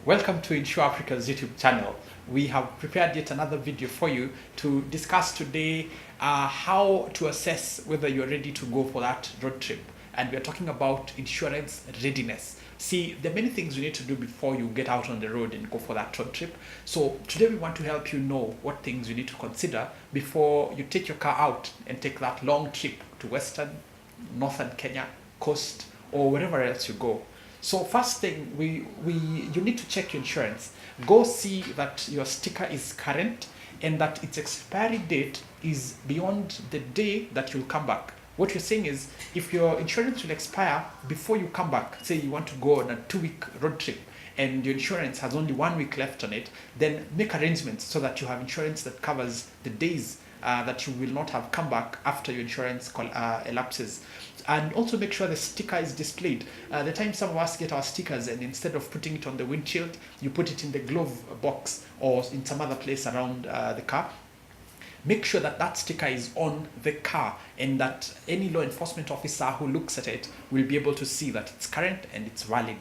Welcome to Insure Africa's YouTube channel. We have prepared yet another video for you to discuss today how to assess whether you're ready to go for that road trip. And we're talking about insurance readiness. See, there are many things you need to do before you get out on the road and go for that road trip. So today we want to help you know what things you need to consider before you take your car out and take that long trip to Western, Northern Kenya, coast, or wherever else you go. So first thing, you need to check your insurance. Go see that your sticker is current and that its expiry date is beyond the day that you'll come back. What you're saying is, if your insurance will expire before you come back, say you want to go on a 2-week road trip and your insurance has only 1 week left on it, then make arrangements so that you have insurance that covers the days that you will not have come back after your insurance elapses. And also make sure the sticker is displayed. The time some of us get our stickers and instead of putting it on the windshield, you put it in the glove box or in some other place around the car. Make sure that that sticker is on the car and that any law enforcement officer who looks at it will be able to see that it's current and it's valid.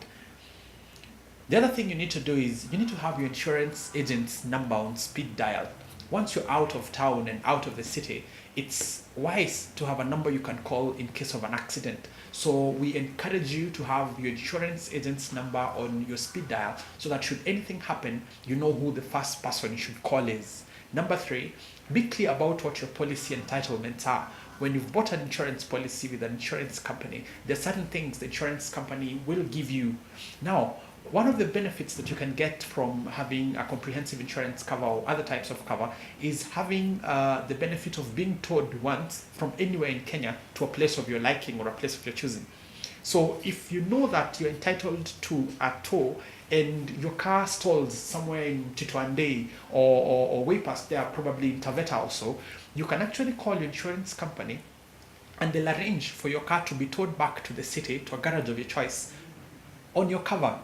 The other thing you need to do is you need to have your insurance agent's number on speed dial. Once you're out of town and out of the city, it's wise to have a number you can call in case of an accident. So we encourage you to have your insurance agent's number on your speed dial so that should anything happen, you know who the first person you should call is. Number 3, be clear about what your policy entitlements are. When you've bought an insurance policy with an insurance company, there are certain things the insurance company will give you. Now, one of the benefits that you can get from having a comprehensive insurance cover or other types of cover is having the benefit of being towed once from anywhere in Kenya to a place of your liking or a place of your choosing. So if you know that you're entitled to a tow and your car stalls somewhere in Chitwandei or way past there, probably in Taveta also, you can actually call your insurance company and they'll arrange for your car to be towed back to the city, to a garage of your choice, on your cover.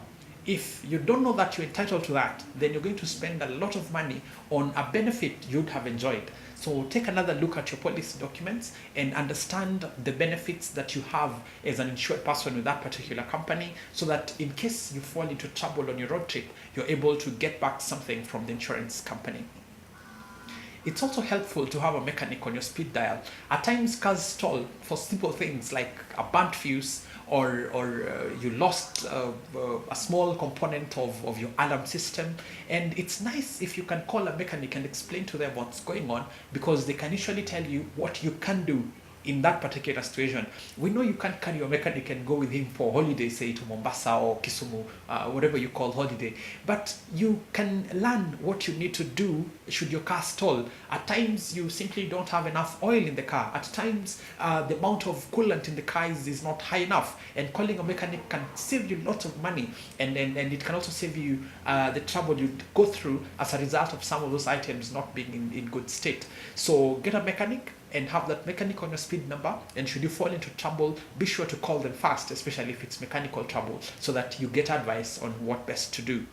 If you don't know that you're entitled to that, then you're going to spend a lot of money on a benefit you'd have enjoyed. So take another look at your policy documents and understand the benefits that you have as an insured person with that particular company so that in case you fall into trouble on your road trip, you're able to get back something from the insurance company. It's also helpful to have a mechanic on your speed dial. At times cars stall for simple things like a burnt fuse or you lost a small component of your alarm system, and it's nice if you can call a mechanic and explain to them what's going on, because they can usually tell you what you can do in that particular situation. We know you can't carry your mechanic and go with him for holiday, say to Mombasa or Kisumu, whatever you call holiday, but you can learn what you need to do should your car stall. At times you simply don't have enough oil in the car. At times the amount of coolant in the car is not high enough, and calling a mechanic can save you lots of money, and it can also save you the trouble you go through as a result of some of those items not being in good state. So get a mechanic and have that mechanic on your speed number, and should you fall into trouble, be sure to call them fast, especially if it's mechanical trouble, so that you get advice on what best to do.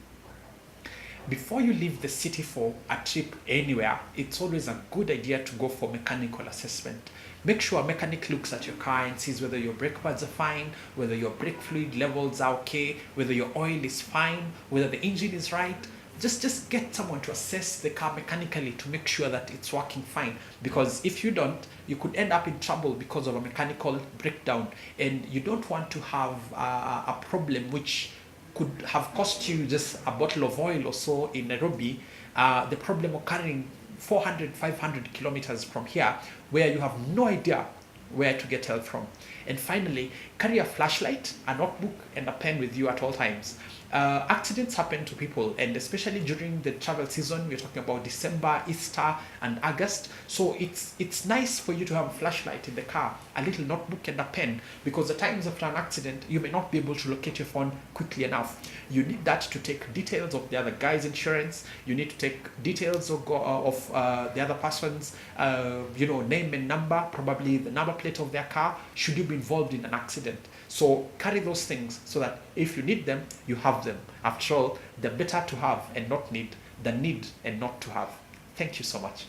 Before you leave the city for a trip anywhere, it's always a good idea to go for mechanical assessment. Make sure a mechanic looks at your car and sees whether your brake pads are fine, whether your brake fluid levels are okay, whether your oil is fine, whether the engine is right. Just get someone to assess the car mechanically to make sure that it's working fine, because if you don't, you could end up in trouble because of a mechanical breakdown, and you don't want to have a problem which could have cost you just a bottle of oil or so in Nairobi, the problem occurring 400-500 kilometers from here, where you have no idea where to get help from. And finally, carry a flashlight, a notebook, and a pen with you at all times. Accidents happen to people, and especially during the travel season, we're talking about December, Easter, and August. So it's nice for you to have a flashlight in the car, a little notebook, and a pen, because at times after an accident, you may not be able to locate your phone quickly enough. You need that to take details of the other guy's insurance. You need to take details of the other person's, name and number, probably the number plate of their car, should you be involved in an accident. So carry those things so that if you need them, you have them. After all, they're better to have and not need than need and not to have. Thank you so much.